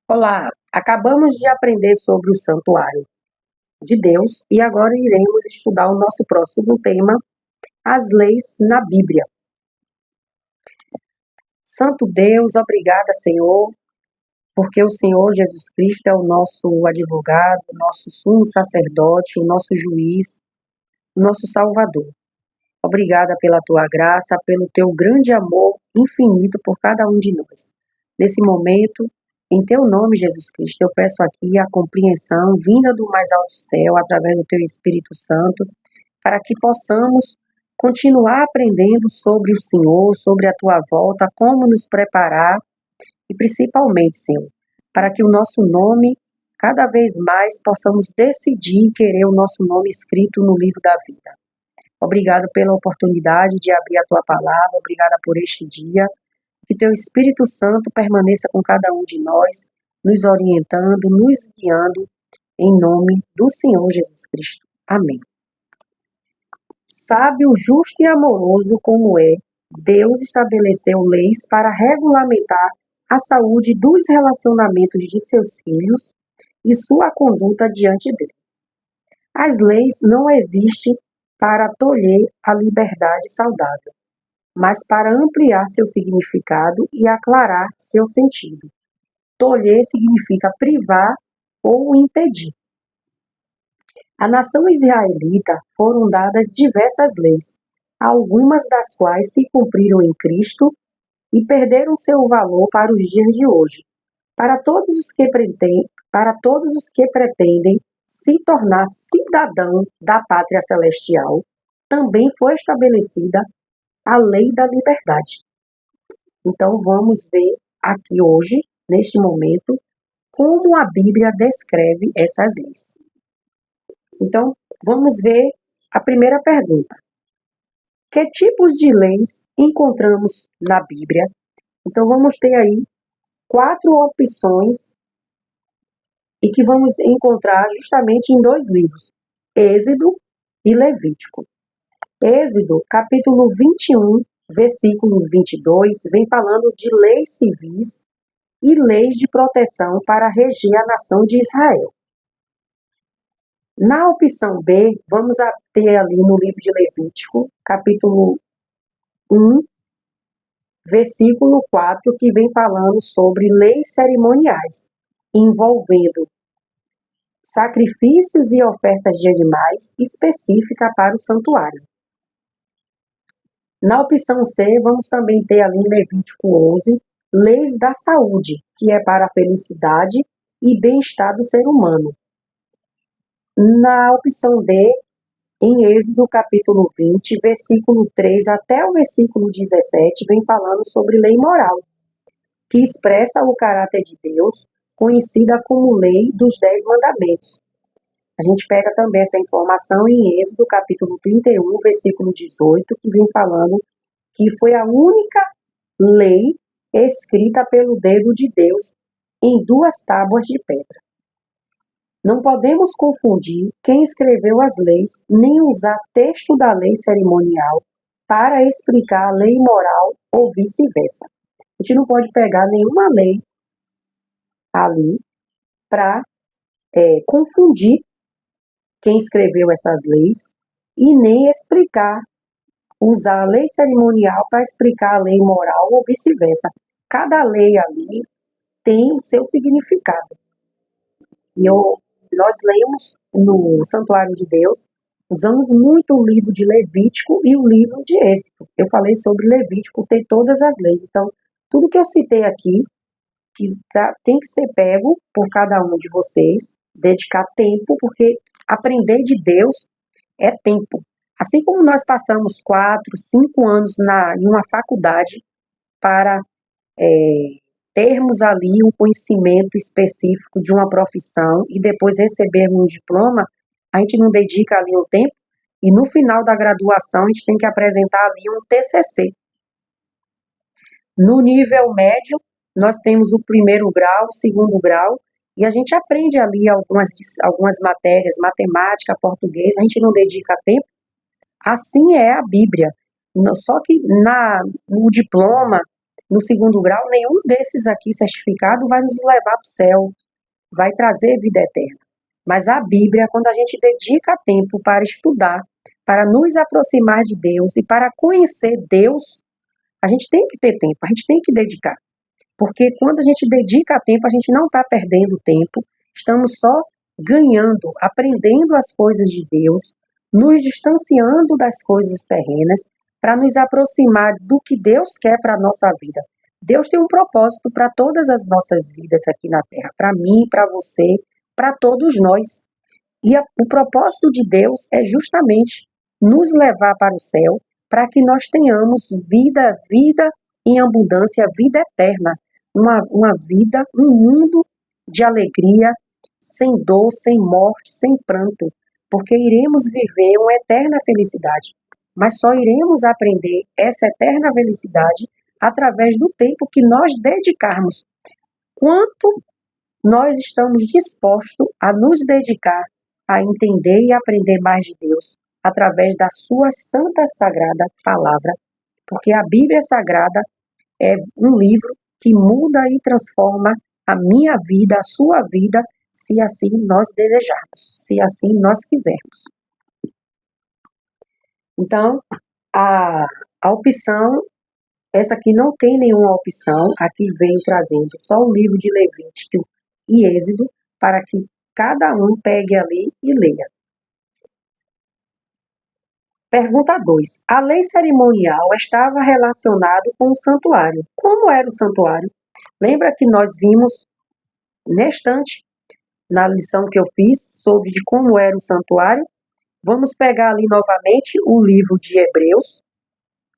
Olá, acabamos de aprender sobre o santuário de Deus e agora iremos estudar o nosso próximo tema, as leis na Bíblia. Santo Deus, obrigada, Senhor, porque o Senhor Jesus Cristo é o nosso advogado, o nosso sumo sacerdote, o nosso juiz, o nosso salvador. Obrigada pela tua graça, pelo teu grande amor infinito por cada um de nós. Nesse momento, em teu nome, Jesus Cristo, eu peço aqui a compreensão vinda do mais alto céu, através do teu Espírito Santo, para que possamos continuar aprendendo sobre o Senhor, sobre a tua volta, como nos preparar e principalmente, Senhor, para que o nosso nome, cada vez mais, possamos decidir querer o nosso nome escrito no livro da vida. Obrigado pela oportunidade de abrir a tua palavra, obrigada por este dia. Que teu Espírito Santo permaneça com cada um de nós, nos orientando, nos guiando, em nome do Senhor Jesus Cristo. Amém. Sábio, justo e amoroso como é, Deus estabeleceu leis para regulamentar a saúde dos relacionamentos de seus filhos e sua conduta diante dele. As leis não existem para tolher a liberdade saudável, mas para ampliar seu significado e aclarar seu sentido. Tolher significa privar ou impedir. À nação israelita foram dadas diversas leis, algumas das quais se cumpriram em Cristo e perderam seu valor para os dias de hoje. Para todos os que pretendem se tornar cidadão da pátria celestial, também foi estabelecida a lei da liberdade. Então vamos ver aqui hoje, neste momento, como a Bíblia descreve essas leis. Então vamos ver a primeira pergunta. Que tipos de leis encontramos na Bíblia? Então vamos ter aí 4 opções e que vamos encontrar justamente em 2 livros, Êxodo e Levítico. Êxodo, capítulo 21, versículo 22, vem falando de leis civis e leis de proteção para reger a nação de Israel. Na opção B, vamos ter ali no livro de Levítico, capítulo 1, versículo 4, que vem falando sobre leis cerimoniais, envolvendo sacrifícios e ofertas de animais específica para o santuário. Na opção C, vamos também ter ali em Levítico 11, leis da saúde, que é para a felicidade e bem-estar do ser humano. Na opção D, em Êxodo capítulo 20, versículo 3 até o versículo 17, vem falando sobre lei moral, que expressa o caráter de Deus, conhecida como lei dos 10 mandamentos. A gente pega também essa informação em Êxodo, capítulo 31, versículo 18, que vem falando que foi a única lei escrita pelo dedo de Deus em 2 tábuas de pedra. Não podemos confundir quem escreveu as leis, nem usar texto da lei cerimonial para explicar a lei moral ou vice-versa. A gente não pode pegar nenhuma lei ali para confundir quem escreveu essas leis e nem usar a lei cerimonial para explicar a lei moral ou vice-versa. Cada lei ali tem o seu significado. E nós lemos no Santuário de Deus, usamos muito o livro de Levítico e o livro de Êxodo. Eu falei sobre Levítico, tem todas as leis. Então, tudo que eu citei aqui tem que ser pego por cada um de vocês, dedicar tempo, porque aprender de Deus é tempo. Assim como nós passamos 4, 5 anos em uma faculdade para termos ali um conhecimento específico de uma profissão e depois recebermos um diploma, a gente não dedica ali um tempo e no final da graduação a gente tem que apresentar ali um TCC. No nível médio, nós temos o 1º grau, o 2º grau, e a gente aprende ali algumas matérias, matemática, português, a gente não dedica tempo. Assim é a Bíblia. Só que no diploma, no segundo grau, nenhum desses aqui certificados vai nos levar para o céu, vai trazer vida eterna. Mas a Bíblia, quando a gente dedica tempo para estudar, para nos aproximar de Deus e para conhecer Deus, a gente tem que ter tempo, a gente tem que dedicar. Porque quando a gente dedica tempo, a gente não está perdendo tempo, estamos só ganhando, aprendendo as coisas de Deus, nos distanciando das coisas terrenas, para nos aproximar do que Deus quer para a nossa vida. Deus tem um propósito para todas as nossas vidas aqui na Terra, para mim, para você, para todos nós. E o propósito de Deus é justamente nos levar para o céu, para que nós tenhamos vida em abundância, vida eterna, uma vida, um mundo de alegria, sem dor, sem morte, sem pranto, porque iremos viver uma eterna felicidade. Mas só iremos aprender essa eterna felicidade através do tempo que nós dedicarmos. Quanto nós estamos dispostos a nos dedicar a entender e aprender mais de Deus através da sua santa sagrada palavra, porque a Bíblia Sagrada é um livro que muda e transforma a minha vida, a sua vida, se assim nós desejarmos, se assim nós quisermos. Então, a opção, essa aqui não tem nenhuma opção, aqui vem trazendo só o livro de Levítico e Êxodo, para que cada um pegue ali e leia. Pergunta 2. A lei cerimonial estava relacionada com o santuário. Como era o santuário? Lembra que nós vimos nestante, na lição que eu fiz, sobre de como era o santuário? Vamos pegar ali novamente o livro de Hebreus,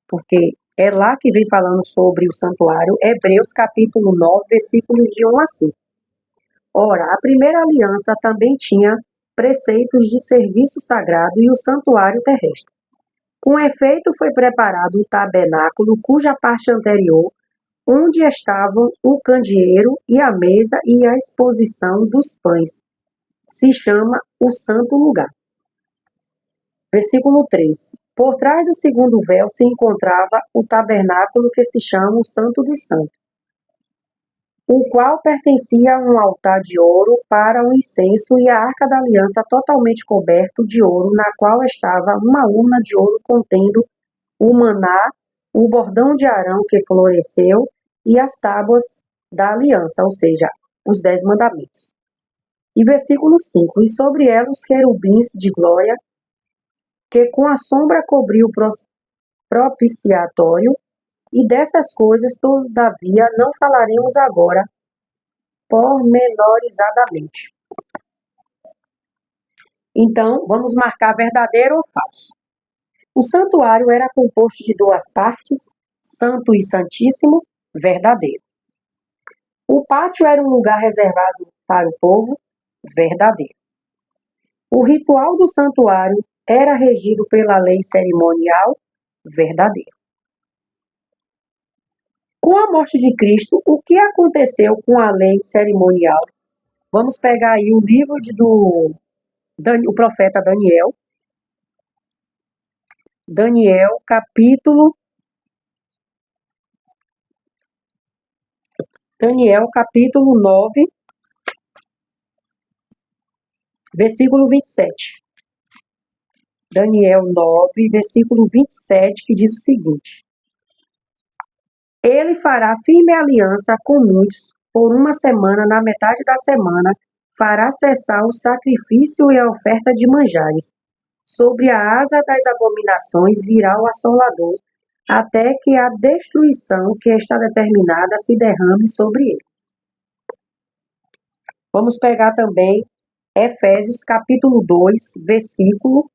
porque é lá que vem falando sobre o santuário. Hebreus capítulo 9, versículos de 1 a 5. Ora, a primeira aliança também tinha preceitos de serviço sagrado e o santuário terrestre. Com efeito, foi preparado o tabernáculo, cuja parte anterior, onde estavam o candeeiro e a mesa e a exposição dos pães, se chama o santo lugar. Versículo 3. Por trás do segundo véu se encontrava o tabernáculo que se chama o Santo dos Santos, o qual pertencia a um altar de ouro para o incenso e a arca da aliança totalmente coberto de ouro, na qual estava uma urna de ouro contendo o maná, o bordão de Arão que floresceu e as tábuas da aliança, ou seja, os 10 mandamentos. E versículo 5. E sobre ela os querubins de glória, que com a sombra cobriu o propiciatório, e dessas coisas, todavia, não falaremos agora pormenorizadamente. Então, vamos marcar verdadeiro ou falso. O santuário era composto de 2 partes, santo e santíssimo, verdadeiro. O pátio era um lugar reservado para o povo, verdadeiro. O ritual do santuário era regido pela lei cerimonial, verdadeiro. Com a morte de Cristo, o que aconteceu com a lei cerimonial? Vamos pegar aí o livro do profeta Daniel. Daniel, capítulo 9, versículo 27. Daniel 9, versículo 27, que diz o seguinte: Ele fará firme aliança com muitos por uma semana, na metade da semana, fará cessar o sacrifício e a oferta de manjares. Sobre a asa das abominações virá o assolador, até que a destruição que está determinada se derrame sobre ele. Vamos pegar também Efésios capítulo 2, versículo.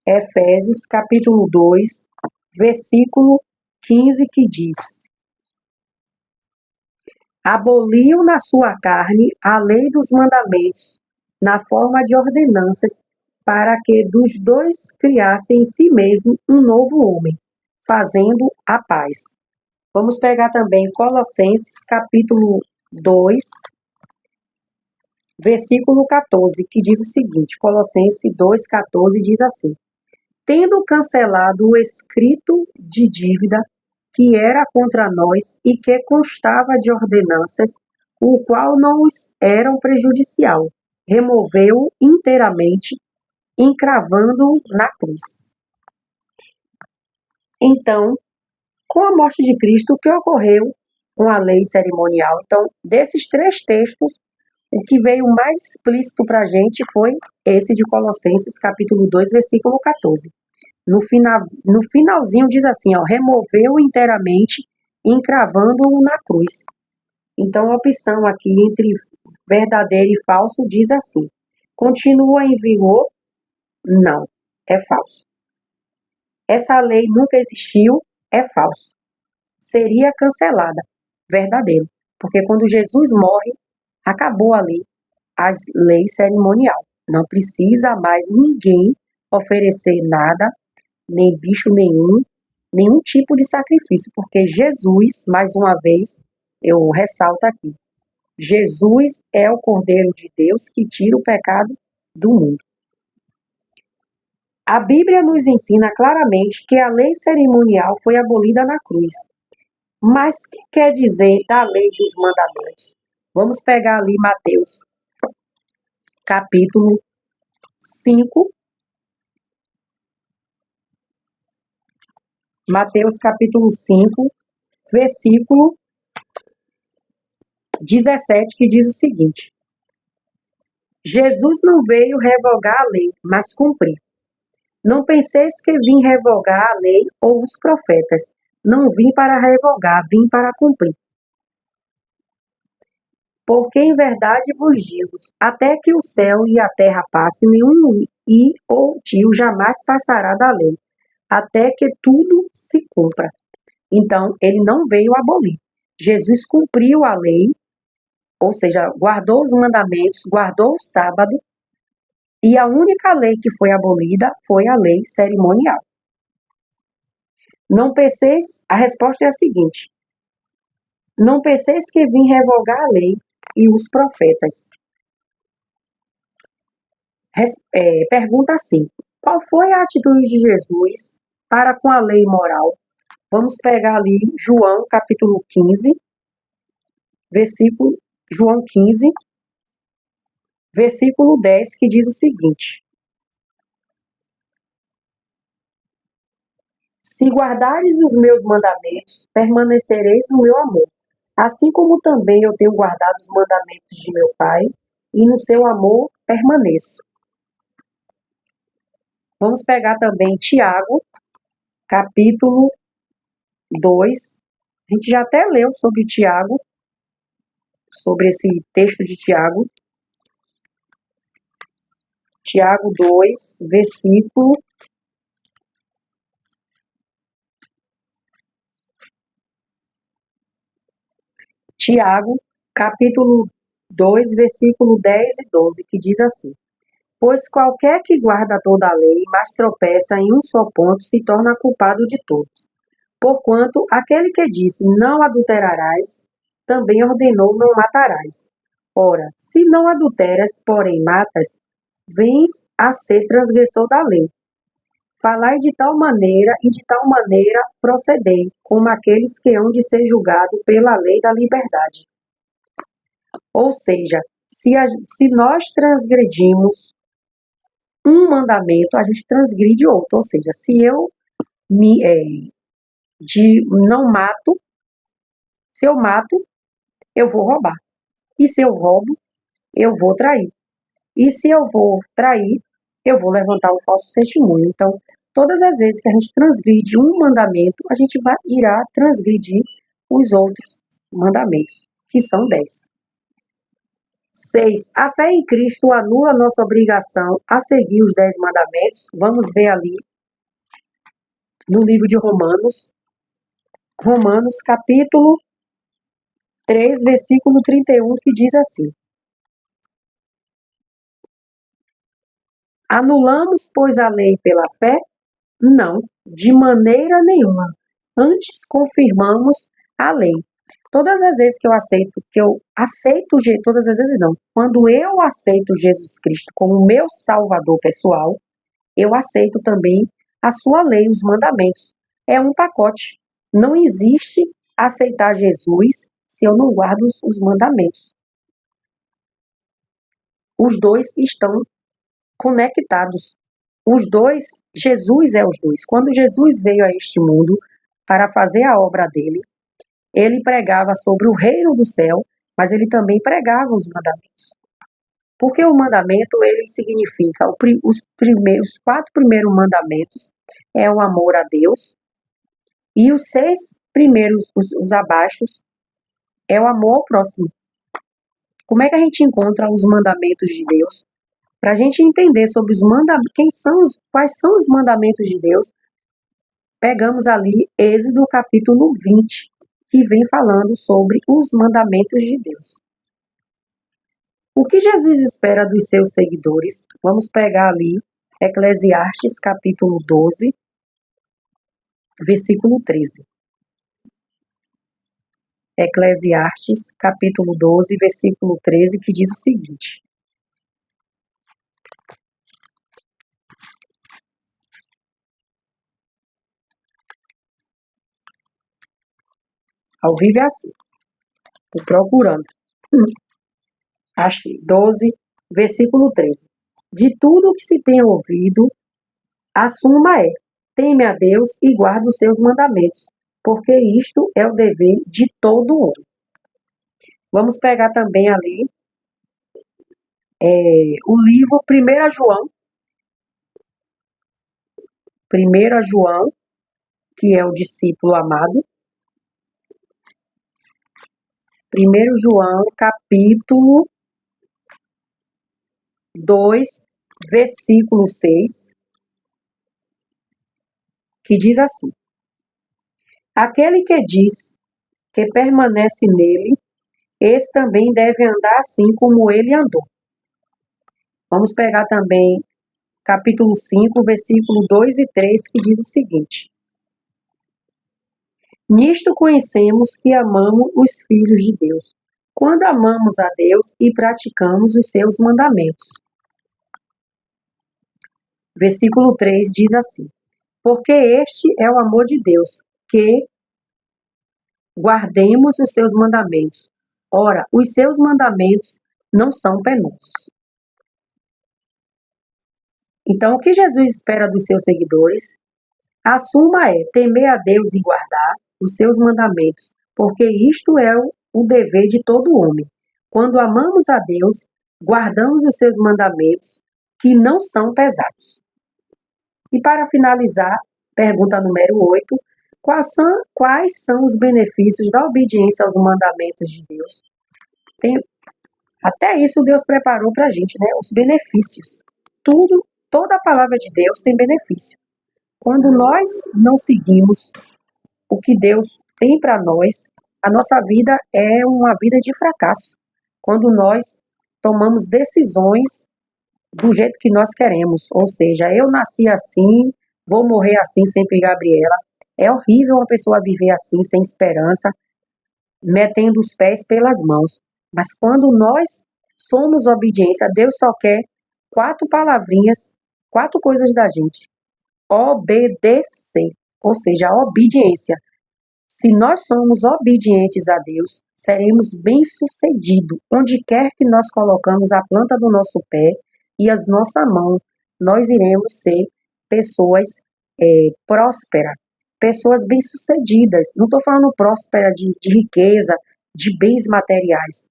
Efésios capítulo 2, versículo 15, que diz: Aboliu na sua carne a lei dos mandamentos, na forma de ordenanças, para que dos dois criasse em si mesmo um novo homem, fazendo a paz. Vamos pegar também Colossenses capítulo 2, versículo 14, que diz o seguinte: Colossenses 2,14 diz assim: tendo cancelado o escrito de dívida que era contra nós e que constava de ordenanças, o qual nos era prejudicial, removeu inteiramente, encravando-o na cruz. Então, com a morte de Cristo, o que ocorreu com a lei cerimonial? Então, desses 3 textos, o que veio mais explícito para a gente foi esse de Colossenses, capítulo 2, versículo 14. No finalzinho diz assim, removeu inteiramente, encravando-o na cruz. Então, a opção aqui entre verdadeiro e falso diz assim: continua em vigor? Não, é falso. Essa lei nunca existiu? É falso. Seria cancelada? Verdadeiro. Porque quando Jesus morre, acabou ali a lei cerimonial. Não precisa mais ninguém oferecer nada, nem bicho nenhum tipo de sacrifício, porque Jesus, mais uma vez, eu ressalto aqui, Jesus é o Cordeiro de Deus que tira o pecado do mundo. A Bíblia nos ensina claramente que a lei cerimonial foi abolida na cruz. Mas o que quer dizer da lei dos mandamentos? Vamos pegar ali Mateus, capítulo 5. Mateus, capítulo 5, versículo 17, que diz o seguinte: Jesus não veio revogar a lei, mas cumprir. Não penseis que vim revogar a lei ou os profetas. Não vim para revogar, vim para cumprir. Porque em verdade vos digo, até que o céu e a terra passem, nenhum i ou tio jamais passará da lei, até que tudo se cumpra. Então, ele não veio abolir. Jesus cumpriu a lei, ou seja, guardou os mandamentos, guardou o sábado, e a única lei que foi abolida foi a lei cerimonial. Não penseis, a resposta é a seguinte: não penseis que vim revogar a lei e os profetas. Pergunta assim: qual foi a atitude de Jesus para com a lei moral? Vamos pegar ali João capítulo 15, João 15, versículo 10, que diz o seguinte: se guardares os meus mandamentos, permanecereis no meu amor, assim como também eu tenho guardado os mandamentos de meu Pai, e no seu amor permaneço. Vamos pegar também Tiago, capítulo 2. A gente já até leu sobre Tiago, sobre esse texto de Tiago. Tiago 2, versículo 10 e 12, que diz assim: pois qualquer que guarda toda a lei, mas tropeça em um só ponto, se torna culpado de todos. Porquanto aquele que disse, não adulterarás, também ordenou, não matarás. Ora, se não adulteras, porém matas, vens a ser transgressor da lei. Falai de tal maneira e de tal maneira procedei, como aqueles que hão de ser julgados pela lei da liberdade. Ou seja, se nós transgredimos um mandamento, a gente transgride outro. Ou seja, se eu não mato, se eu mato, eu vou roubar. E se eu roubo, eu vou trair. E se eu vou trair, eu vou levantar um falso testemunho. Então, todas as vezes que a gente transgride um mandamento, a gente irá transgredir os outros mandamentos, que são 10. 6. A fé em Cristo anula nossa obrigação a seguir os 10 mandamentos. Vamos ver ali no livro de Romanos, capítulo 3, versículo 31, que diz assim: anulamos, pois, a lei pela fé? Não, de maneira nenhuma. Antes confirmamos a lei. Todas as vezes que eu aceito, todas as vezes não, quando eu aceito Jesus Cristo como meu Salvador pessoal, eu aceito também a sua lei, os mandamentos. É um pacote. Não existe aceitar Jesus se eu não guardo os mandamentos. Os dois estão conectados. Os dois, Jesus é os dois. Quando Jesus veio a este mundo para fazer a obra dele, ele pregava sobre o reino do céu, mas ele também pregava os mandamentos. Porque o mandamento, ele significa, os 4 primeiros mandamentos é o amor a Deus, e os 6 primeiros, os abaixos, é o amor ao próximo. Como é que a gente encontra os mandamentos de Deus? Para a gente entender sobre os mandamentos, quais são os mandamentos de Deus, pegamos ali Êxodo capítulo 20, que vem falando sobre os mandamentos de Deus. O que Jesus espera dos seus seguidores? Vamos pegar ali Eclesiastes capítulo 12, versículo 13. Eclesiastes capítulo 12, versículo 13, que diz o seguinte: ao vivo é assim, estou procurando. Achei, 12, versículo 13. De tudo que se tem ouvido, a suma é: teme a Deus e guarda os seus mandamentos, porque isto é o dever de todo homem. Vamos pegar também ali o livro 1 João. 1 João, que é o discípulo amado. 1 João, capítulo 2, versículo 6, que diz assim: aquele que diz que permanece nele, esse também deve andar assim como ele andou. Vamos pegar também capítulo 5, versículo 2 e 3, que diz o seguinte: nisto conhecemos que amamos os filhos de Deus, quando amamos a Deus e praticamos os seus mandamentos. Versículo 3 diz assim: porque este é o amor de Deus, que guardemos os seus mandamentos. Ora, os seus mandamentos não são penosos. Então, o que Jesus espera dos seus seguidores? A suma é temer a Deus e guardar os seus mandamentos, porque isto é o dever de todo homem. Quando amamos a Deus, guardamos os seus mandamentos, que não são pesados. E para finalizar, pergunta número 8, quais são os benefícios da obediência aos mandamentos de Deus? Até isso Deus preparou para a gente, né? Os benefícios. Toda a palavra de Deus tem benefício. Quando nós não seguimos o que Deus tem para nós, a nossa vida é uma vida de fracasso. Quando nós tomamos decisões do jeito que nós queremos, ou seja, eu nasci assim, vou morrer assim, sempre Gabriela. É horrível uma pessoa viver assim, sem esperança, metendo os pés pelas mãos. Mas quando nós somos obediência, Deus só quer 4 palavrinhas, 4 coisas da gente. Obedecer, ou seja, a obediência. Se nós somos obedientes a Deus, seremos bem-sucedidos. Onde quer que nós colocamos a planta do nosso pé e as nossas mãos, nós iremos ser pessoas prósperas, pessoas bem-sucedidas. Não estou falando próspera de riqueza, de bens materiais.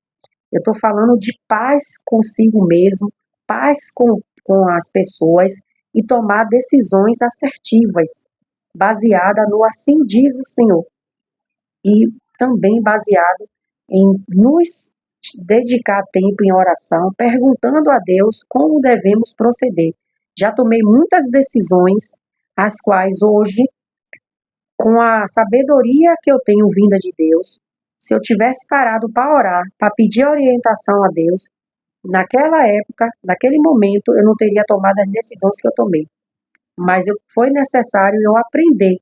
Eu estou falando de paz consigo mesmo, paz com as pessoas e tomar decisões assertivas, baseada no assim diz o Senhor. E também baseado em nos dedicar tempo em oração, perguntando a Deus como devemos proceder. Já tomei muitas decisões, as quais hoje, com a sabedoria que eu tenho vinda de Deus, se eu tivesse parado para orar, para pedir orientação a Deus, naquela época, naquele momento, eu não teria tomado as decisões que eu tomei. Mas foi necessário eu aprender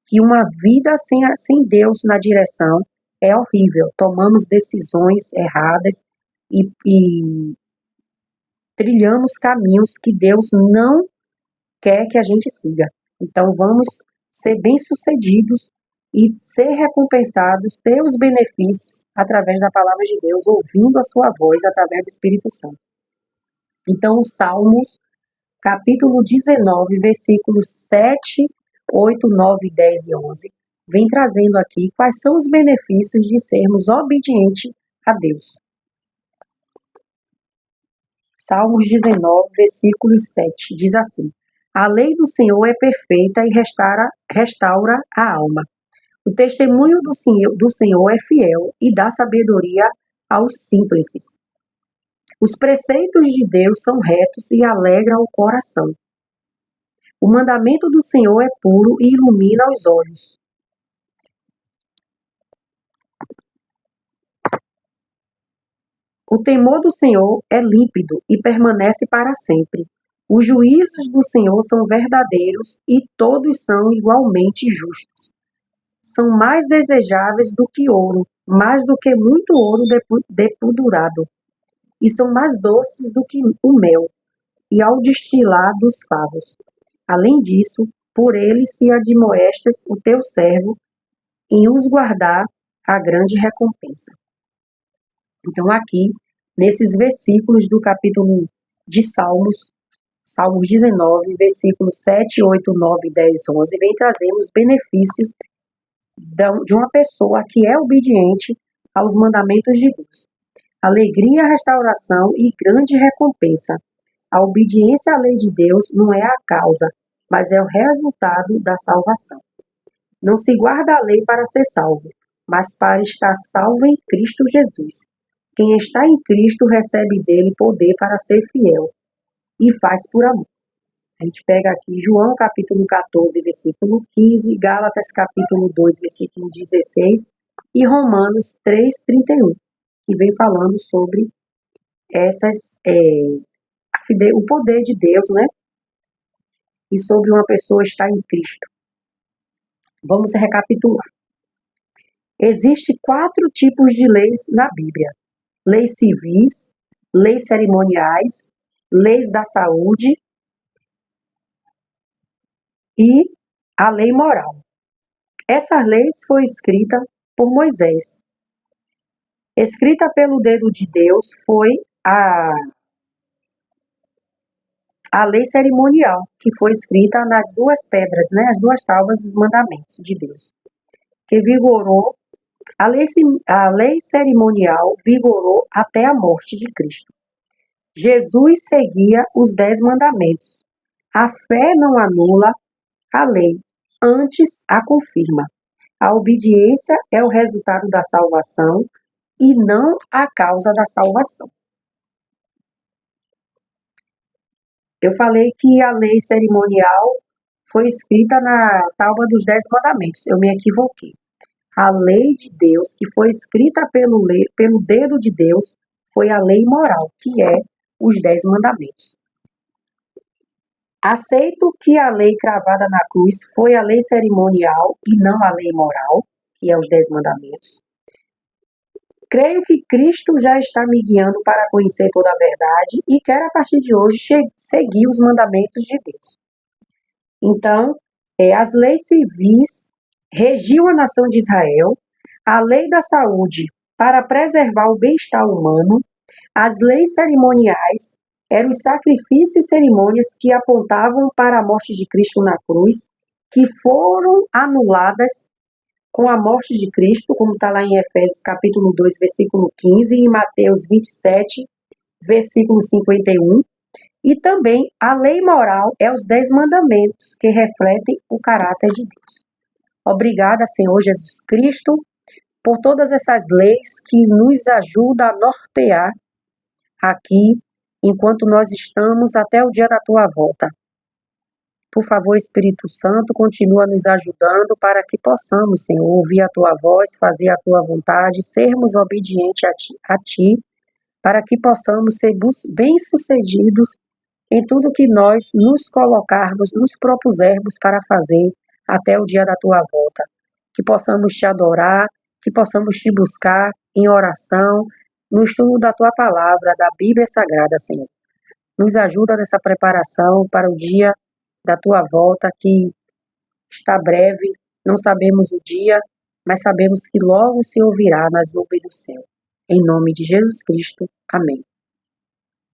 que uma vida sem Deus na direção é horrível. Tomamos decisões erradas e trilhamos caminhos que Deus não quer que a gente siga. Então, vamos ser bem-sucedidos e ser recompensados, ter os benefícios através da palavra de Deus, ouvindo a sua voz através do Espírito Santo. Então, os Salmos, capítulo 19, versículos 7, 8, 9, 10 e 11, vem trazendo aqui quais são os benefícios de sermos obedientes a Deus. Salmos 19, versículo 7, diz assim: A lei do Senhor é perfeita e restaura a alma. O testemunho do Senhor é fiel e dá sabedoria aos simples. Os preceitos de Deus são retos e alegram o coração. O mandamento do Senhor é puro e ilumina os olhos. O temor do Senhor é límpido e permanece para sempre. Os juízos do Senhor são verdadeiros e todos são igualmente justos. São mais desejáveis do que ouro, mais do que muito ouro depurado, e são mais doces do que o mel, e ao destilar dos favos. Além disso, por eles se admoestas o teu servo, em os guardar a grande recompensa. Então, aqui, nesses versículos do capítulo de Salmos 19, versículos 7, 8, 9, 10, 11, vem trazer os benefícios de uma pessoa que é obediente aos mandamentos de Deus. Alegria, restauração e grande recompensa. A obediência à lei de Deus não é a causa, mas é o resultado da salvação. Não se guarda a lei para ser salvo, mas para estar salvo em Cristo Jesus. Quem está em Cristo recebe dele poder para ser fiel e faz por amor. A gente pega aqui João capítulo 14, versículo 15, Gálatas capítulo 2, versículo 16 e Romanos 3, 31, que vem falando sobre o poder de Deus, né? E sobre uma pessoa estar em Cristo. Vamos recapitular. Existem 4 tipos de leis na Bíblia: leis civis, leis cerimoniais, leis da saúde e a lei moral. Essa lei foi escrita por Moisés. Escrita pelo dedo de Deus foi a lei cerimonial, que foi escrita nas 2 pedras, né, as 2 tábuas dos mandamentos de Deus, que vigorou, a lei cerimonial vigorou até a morte de Cristo. Jesus seguia os 10 mandamentos. A fé não anula a lei, antes a confirma. A obediência é o resultado da salvação e não a causa da salvação. Eu falei que a lei cerimonial foi escrita na tábua dos 10 mandamentos. Eu me equivoquei. A lei de Deus, que foi escrita pelo dedo de Deus, foi a lei moral, que é os 10 mandamentos. Aceito que a lei cravada na cruz foi a lei cerimonial e não a lei moral, que é os 10 mandamentos. Creio que Cristo já está me guiando para conhecer toda a verdade e quero, a partir de hoje, seguir os mandamentos de Deus. Então, as leis civis regiam a nação de Israel, a lei da saúde para preservar o bem-estar humano, as leis cerimoniais eram os sacrifícios e cerimônias que apontavam para a morte de Cristo na cruz, que foram anuladas com a morte de Cristo, como está lá em Efésios capítulo 2, versículo 15, e em Mateus 27, versículo 51. E também a lei moral é os 10 mandamentos que refletem o caráter de Deus. Obrigada, Senhor Jesus Cristo, por todas essas leis que nos ajudam a nortear aqui, enquanto nós estamos até o dia da tua volta. Por favor, Espírito Santo, continua nos ajudando para que possamos, Senhor, ouvir a tua voz, fazer a tua vontade, sermos obedientes a ti, para que possamos ser bem-sucedidos em tudo que nós nos colocarmos, nos propusermos para fazer até o dia da tua volta. Que possamos te adorar, que possamos te buscar em oração, no estudo da tua palavra, da Bíblia Sagrada, Senhor. Nos ajuda nessa preparação para o dia da tua volta, que está breve, não sabemos o dia, mas sabemos que logo se ouvirá nas nuvens do céu. Em nome de Jesus Cristo. Amém.